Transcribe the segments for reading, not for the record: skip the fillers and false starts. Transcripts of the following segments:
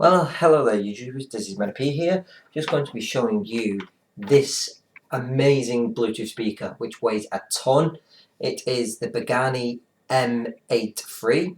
Well, hello there YouTubers, this is M83 here. Just going to be showing you this amazing Bluetooth speaker which weighs a ton. It is the Bugani M83,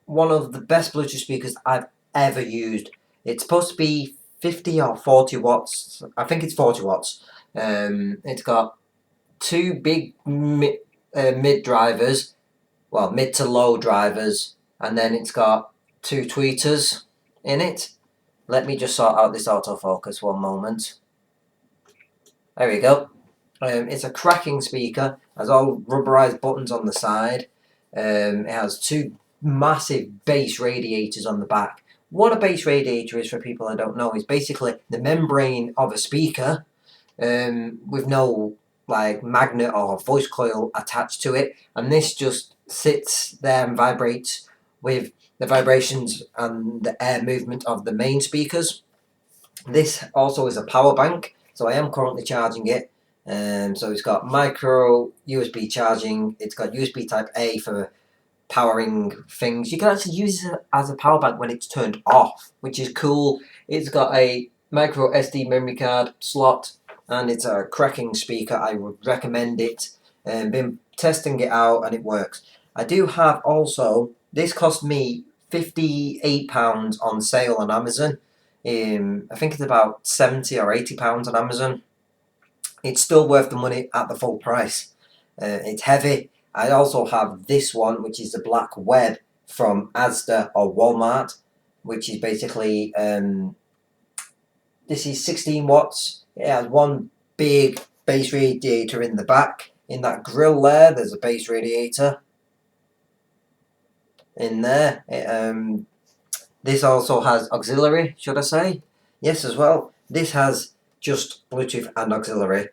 one of the best Bluetooth speakers I've ever used. It's supposed to be 50 or 40 watts, I think it's 40 watts. It's got two big mid drivers, well, mid to low drivers, and then it's got two tweeters in it. Let me just sort out this autofocus one moment. There we go. It's a cracking speaker, has all rubberized buttons on the side. It has two massive bass radiators on the back. What a bass radiator is, for people that don't know, is basically the membrane of a speaker with no like magnet or voice coil attached to it, and this just sits there and vibrates with the vibrations and the air movement of the main speakers. This also is a power bank, so I am currently charging it. So it's got micro USB charging, it's got USB type A for powering things. You can actually use it as a power bank when it's turned off, which is cool. It's got a micro SD memory card slot, and it's a cracking speaker. I would recommend it. Been testing it out and it works. I do have also, this cost me £58 on sale on Amazon. I think it's about £70 or £80 on Amazon. It's still worth the money at the full price. It's heavy. I also have this one, which is the Blackweb from Asda or Walmart, which is basically, this is 16 watts. It has one big bass radiator in the back. In that grill there's a bass radiator in there. This also has auxiliary, should I say? Yes, as well. This has just Bluetooth and auxiliary.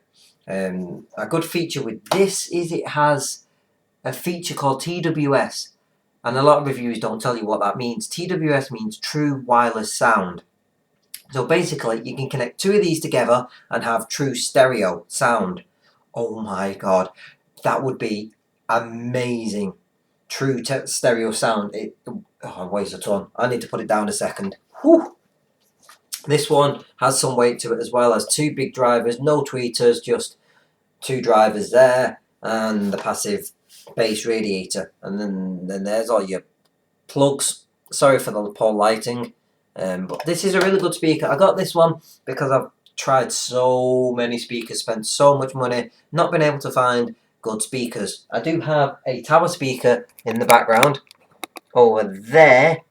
A good feature with this is it has a feature called TWS, and a lot of reviews don't tell you what that means. TWS means true wireless sound. So basically, you can connect two of these together and have true stereo sound. Oh my god, that would be amazing. True stereo sound. It weighs a ton. I need to put it down a second. Whew. This one has some weight to it as well, as two big drivers, no tweeters, just two drivers there, and the passive bass radiator. And then there's all your plugs. Sorry for the poor lighting, but this is a really good speaker. I got this one because I've tried so many speakers, spent so much money, not been able to find good speakers. I do have a tower speaker in the background over there,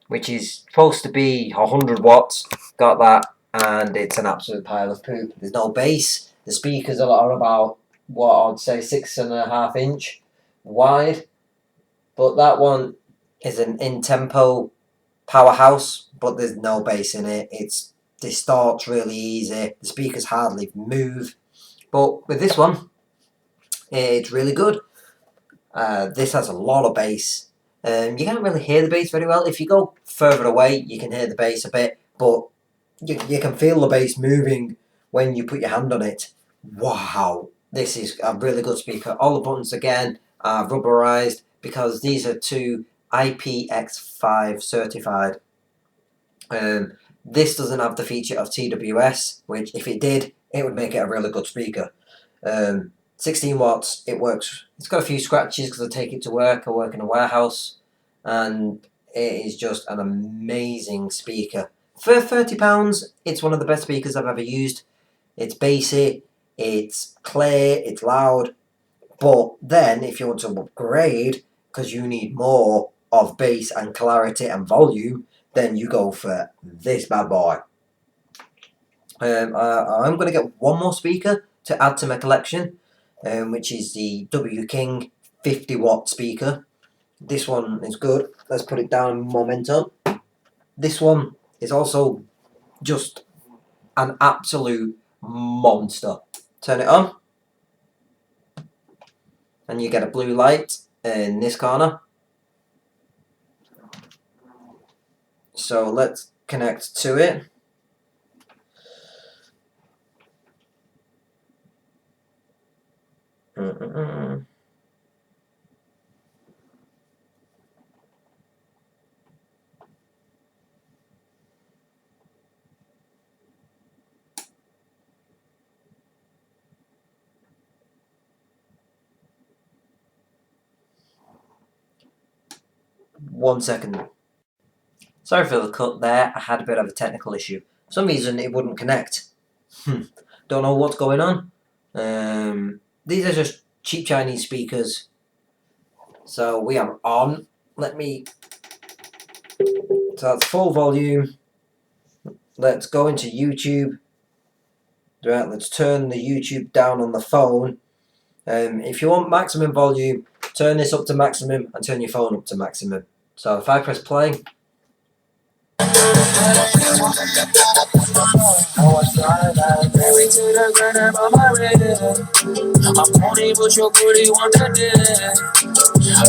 which is supposed to be 100 watts. Got that, and it's an absolute pile of poop. There's no bass. The speakers are about, what I'd say, 6.5 inch wide, but that one is an in-tempo powerhouse, but there's no bass in it. It distorts really easy. The speakers hardly move. But with this one, it's really good. This has a lot of bass. You can't really hear the bass very well. If you go further away, you can hear the bass a bit, but you can feel the bass moving when you put your hand on it. Wow, this is a really good speaker. All the buttons again are rubberized because these are two IPX5 certified. This doesn't have the feature of TWS, which if it did, it would make it a really good speaker. 16 watts, it works. It's got a few scratches because I take it to work. I work in a warehouse, and it is just an amazing speaker. For £30, it's one of the best speakers I've ever used. It's bassy, it's clear, it's loud, but then if you want to upgrade, because you need more of bass and clarity and volume, then you go for this bad boy. I'm going to get one more speaker to add to my collection, which is the W King 50 watt speaker. This one is good. Let's put it down momentum. This one is also just an absolute monster. Turn it on, and you get a blue light in this corner. So let's connect to it. 1 second. Sorry for the cut there, I had a bit of a technical issue. For some reason it wouldn't connect. Don't know what's going on. These are just cheap Chinese speakers. So we are on. So that's full volume. Let's go into YouTube. Right, let's turn the YouTube down on the phone. If you want maximum volume, turn this up to maximum and turn your phone up to maximum. So if I press play.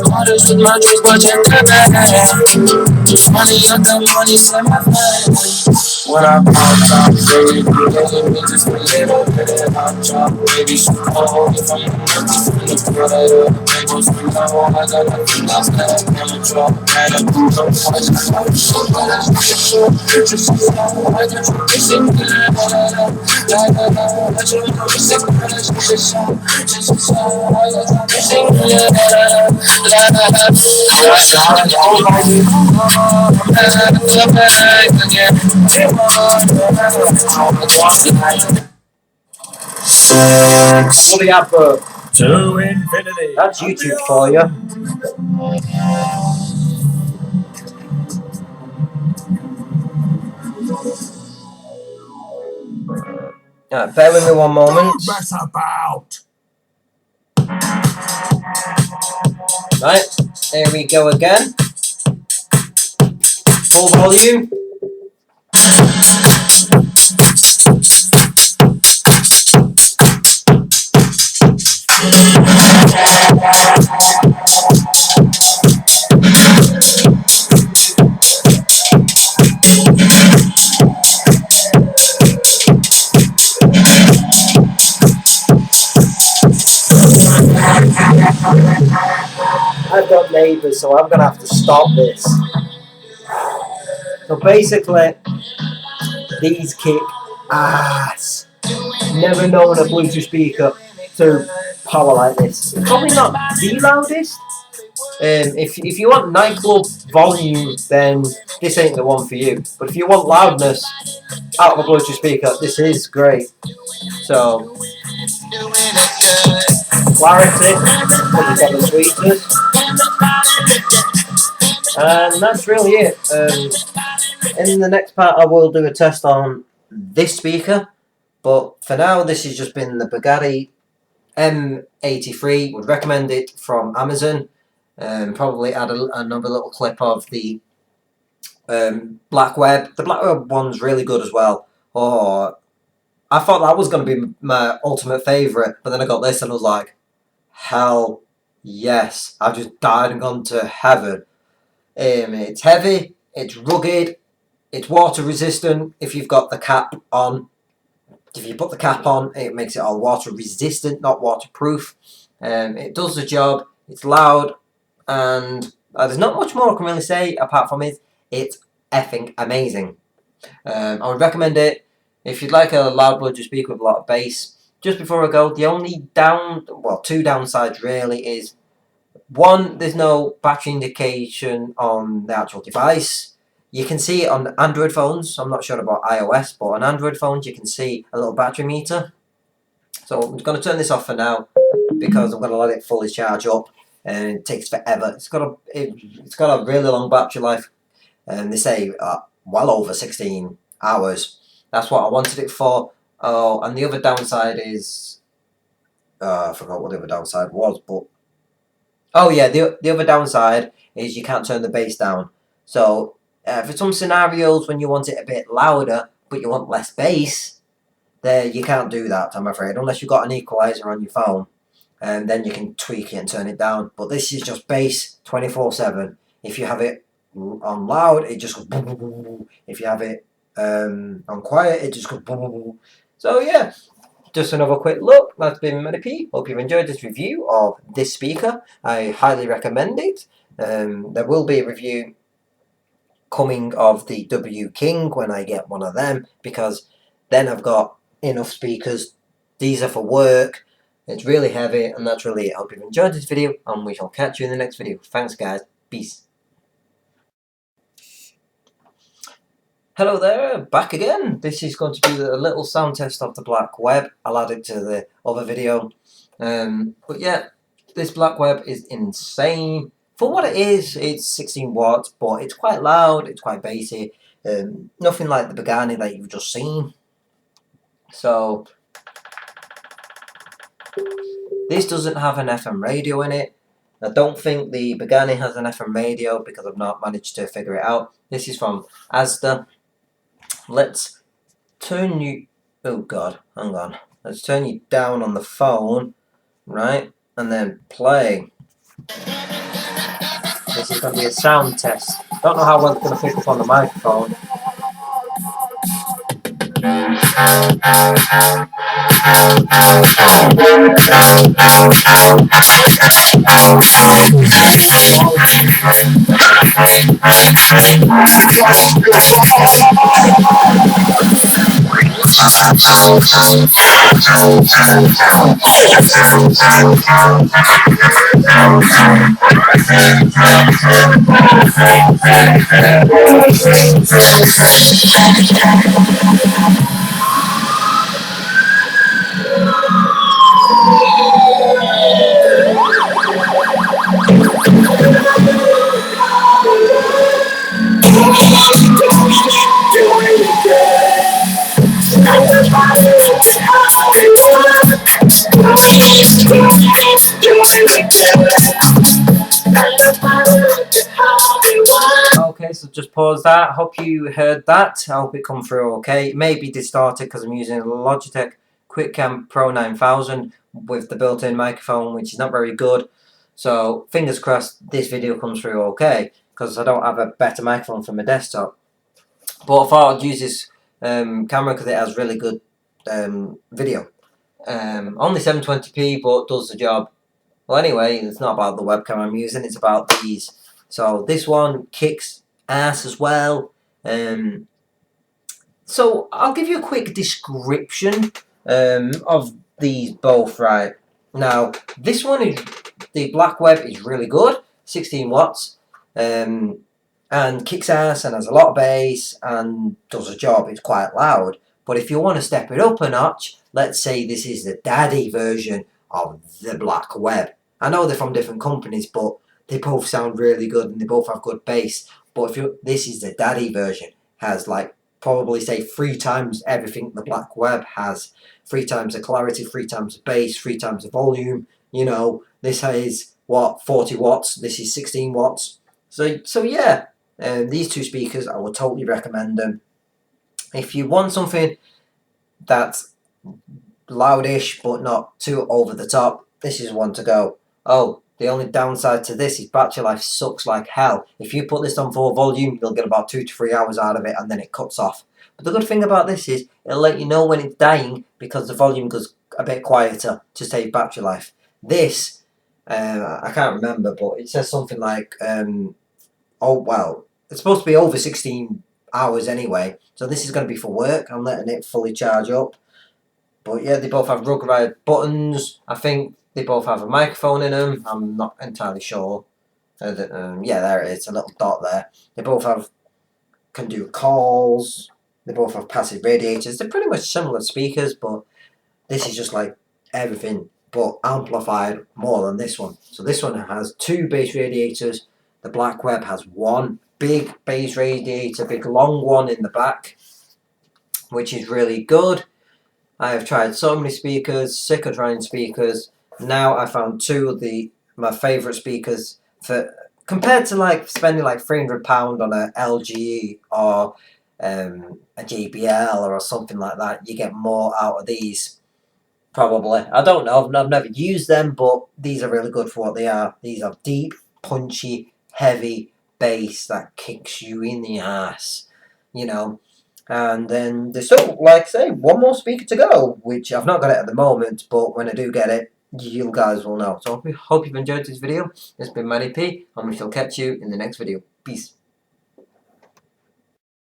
Modest with my juice, but check the bag. Money on the money, send my friend. When I pop top, baby, we just forget about it. I'm top, baby, she call me from the empty from the brother. Tables from the wall, I got nothing else that I'm a drop. And I'm cool, I'm just like so, but I'm just so slow. I got you kissing me, la la la, I just know you're sick, but it's just so, I got you kissing me, la la la. I saw it all by you, I'm back again. What do you have for? To infinity. That's YouTube for you. Bear with me one moment. Mess about. Right, there we go again. Full volume. I've got neighbours, so I'm going to have to stop this. So basically, these kick ass. Never known a Bluetooth speaker to power like this. It's probably not the loudest. If you want nightclub volume, then this ain't the one for you. But if you want loudness out of a Bluetooth speaker, this is great. So, clarity, because you've got the tweeters. And that's really it. In the next part I will do a test on this speaker, but for now this has just been the Bugani M83. Would recommend it from Amazon. Probably add another little clip of the Blackweb. The Blackweb one's really good as well. Oh, I thought that was going to be my ultimate favourite, but then I got this and I was like, hell yes, I've just died and gone to heaven. It's heavy, it's rugged, it's water resistant if you've got the cap on. If you put the cap on, it makes it all water resistant, not waterproof. It does the job, it's loud, and there's not much more I can really say apart from it's effing amazing. I would recommend it if you'd like a loud Bluetooth speaker with a lot of bass. Just before I go, the only two downsides really is, one, there's no battery indication on the actual device. You can see it on Android phones. I'm not sure about iOS, but on Android phones you can see a little battery meter. So I'm going to turn this off for now because I'm going to let it fully charge up, and it takes forever. It's got a really long battery life, and they say well over 16 hours. That's what I wanted it for. Oh, and the other downside is I forgot what the other downside was, but oh yeah, the other downside is you can't turn the bass down. So for some scenarios when you want it a bit louder but you want less bass, there you can't do that, I'm afraid, unless you've got an equalizer on your phone, and then you can tweak it and turn it down. But this is just bass 24/7. If you have it on loud, it just goes boom, boom, boom, boom. If you have it on quiet, it just goes boom, boom, boom. So yeah, just another quick look. That's been M83. Hope you've enjoyed this review of this speaker. I highly recommend it. There will be a review coming of the W King when I get one of them, because then I've got enough speakers. These are for work. It's really heavy, and that's really it. I hope you've enjoyed this video, and we shall catch you in the next video. Thanks guys. Peace. Hello there, back again. This is going to be a little sound test of the Blackweb. I'll add it to the other video. But yeah, this Blackweb is insane. For what it is, it's 16 watts, but it's quite loud, it's quite bassy. Nothing like the Bugani that you've just seen. So, this doesn't have an FM radio in it. I don't think the Bugani has an FM radio because I've not managed to figure it out. This is from Asda. Let's turn you, oh god, hang on. Let's turn you down on the phone, right? And then play. This is going to be a sound test. Don't know how well it's going to pick up on the microphone. Okay, so just pause that. Hope you heard that. I hope it come through okay. It may be distorted because I'm using a Logitech QuickCam Pro 9000 with the built-in microphone, which is not very good. So fingers crossed this video comes through okay, because I don't have a better microphone for my desktop. But I thought I'd use this camera because it has really good video. Only 720p, but does the job. Well, anyway, it's not about the webcam I'm using, it's about these. So this one kicks ass as well. So I'll give you a quick description of these both, right? Now, this one is, the Blackweb is really good, 16 watts, and kicks ass and has a lot of bass and does a job. It's quite loud. But if you want to step it up a notch, let's say this is the daddy version of the Blackweb. I know they're from different companies, but they both sound really good and they both have good bass. But this is the daddy version, has like probably say 3 times everything the Blackweb has. 3 times the clarity, 3 times the bass, 3 times the volume. You know, this is what, 40 watts. This is 16 watts. So yeah, these 2 speakers, I would totally recommend them. If you want something that's loudish but not too over the top, this is one to go. Oh, the only downside to this is battery life sucks like hell. If you put this on full volume, you'll get about 2 to 3 hours out of it and then it cuts off. But the good thing about this is it'll let you know when it's dying because the volume goes a bit quieter to save battery life. This, I can't remember, but it says something like, oh well, it's supposed to be over 16 hours anyway. So this is going to be for work. I'm letting it fully charge up. But yeah, they both have rugged buttons. I think they both have a microphone in them. I'm not entirely sure. Yeah, there it is, a little dot there. They both can do calls. They both have passive radiators. They're pretty much similar speakers, but this is just like everything, but amplified more than this one. So this one has 2 bass radiators. The Blackweb has 1 big bass radiator, big long one in the back, which is really good. I have tried so many speakers, sick of trying speakers. Now I found 2 of my favourite speakers for compared to like spending like £300 on a LG or a JBL or something like that. You get more out of these, probably. I don't know. I've never used them, but these are really good for what they are. These are deep, punchy, heavy bass that kicks you in the ass, you know. And then there's still, like I say, 1 more speaker to go, which I've not got it at the moment, but when I do get it, you guys will know. So I hope you've enjoyed this video. It's been Manny P, and we shall catch you in the next video. Peace.